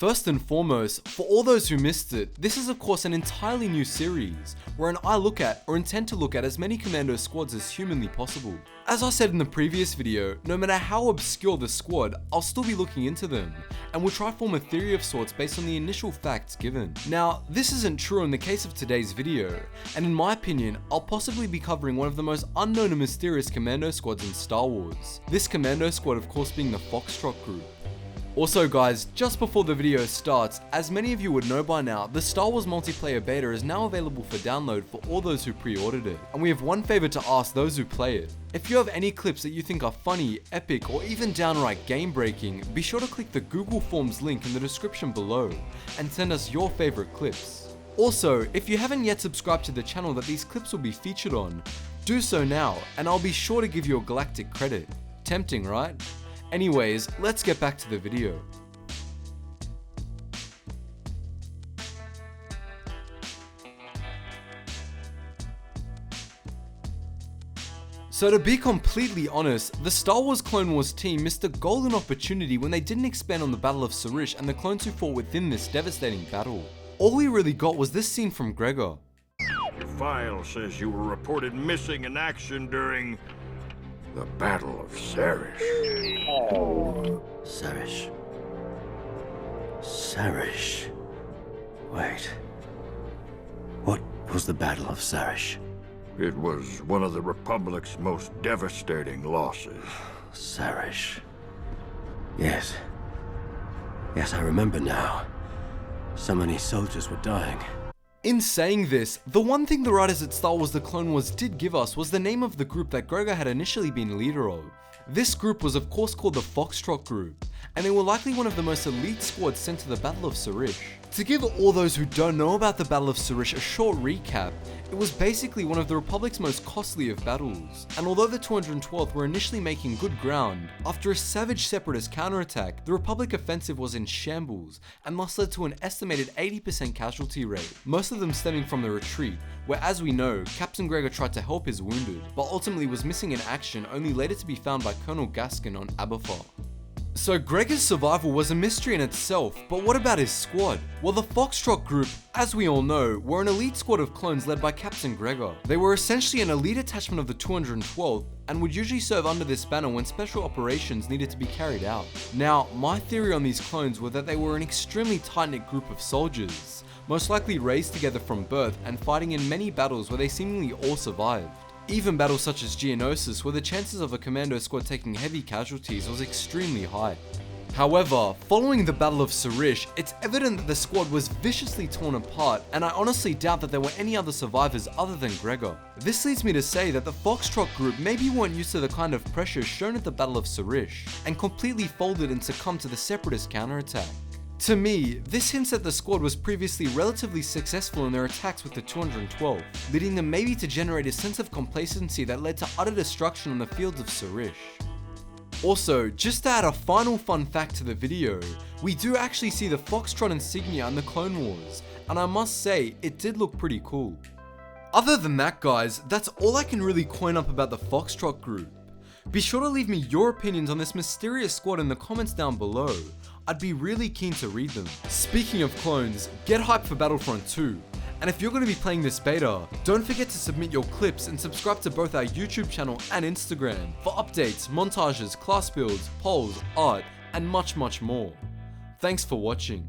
First and foremost, for all those who missed it, this is of course an entirely new series, wherein I look at, or intend to look at, as many Commando squads as humanly possible. As I said in the previous video, no matter how obscure the squad, I'll still be looking into them, and will try form a theory of sorts based on the initial facts given. Now, this isn't true in the case of today's video, and in my opinion, I'll possibly be covering one of the most unknown and mysterious Commando squads in Star Wars. This Commando squad of course being the Foxtrot group. Also guys, just before the video starts, as many of you would know by now, the Star Wars multiplayer beta is now available for download for all those who pre-ordered it, and we have one favor to ask those who play it. If you have any clips that you think are funny, epic, or even downright game-breaking, be sure to click the Google Forms link in the description below, and send us your favorite clips. Also, if you haven't yet subscribed to the channel that these clips will be featured on, do so now, and I'll be sure to give you a galactic credit. Tempting, right? Anyways, let's get back to the video. So to be completely honest, the Star Wars Clone Wars team missed a golden opportunity when they didn't expand on the Battle of Sarish and the clones who fought within this devastating battle. All we really got was this scene from Gregor. Your file says you were reported missing in action during the Battle of Sarish. Sarish. Wait. What was the Battle of Sarish? It was one of the Republic's most devastating losses. Sarish. Yes. Yes, I remember now. So many soldiers were dying. In saying this, the one thing the writers at Star Wars The Clone Wars did give us was the name of the group that Gregor had initially been leader of. This group was of course called the Foxtrot group, and they were likely one of the most elite squads sent to the Battle of Sarish. To give all those who don't know about the Battle of Sarish a short recap, it was basically one of the Republic's most costly of battles, and although the 212th were initially making good ground, after a savage separatist counterattack, the Republic offensive was in shambles, and thus led to an estimated 80% casualty rate, most of them stemming from the retreat, where as we know, Captain Gregor tried to help his wounded, but ultimately was missing in action only later to be found by Colonel Gaskin on Aberfar. So Gregor's survival was a mystery in itself, but what about his squad? Well, the Foxtrot group, as we all know, were an elite squad of clones led by Captain Gregor. They were essentially an elite attachment of the 212th, and would usually serve under this banner when special operations needed to be carried out. Now, my theory on these clones were that they were an extremely tight-knit group of soldiers, most likely raised together from birth and fighting in many battles where they seemingly all survived. Even battles such as Geonosis, where the chances of a Commando squad taking heavy casualties was extremely high. However, following the Battle of Sarish, it's evident that the squad was viciously torn apart, and I honestly doubt that there were any other survivors other than Gregor. This leads me to say that the Foxtrot group maybe weren't used to the kind of pressure shown at the Battle of Sarish, and completely folded and succumbed to the separatist counterattack. To me, this hints that the squad was previously relatively successful in their attacks with the 212, leading them maybe to generate a sense of complacency that led to utter destruction on the fields of Sarish. Also, just to add a final fun fact to the video, we do actually see the Foxtrot insignia in the Clone Wars, and I must say, it did look pretty cool. Other than that guys, that's all I can really coin up about the Foxtrot group. Be sure to leave me your opinions on this mysterious squad in the comments down below. I'd be really keen to read them. Speaking of clones, get hyped for Battlefront 2. And if you're going to be playing this beta, don't forget to submit your clips and subscribe to both our YouTube channel and Instagram for updates, montages, class builds, polls, art, and much more. Thanks for watching.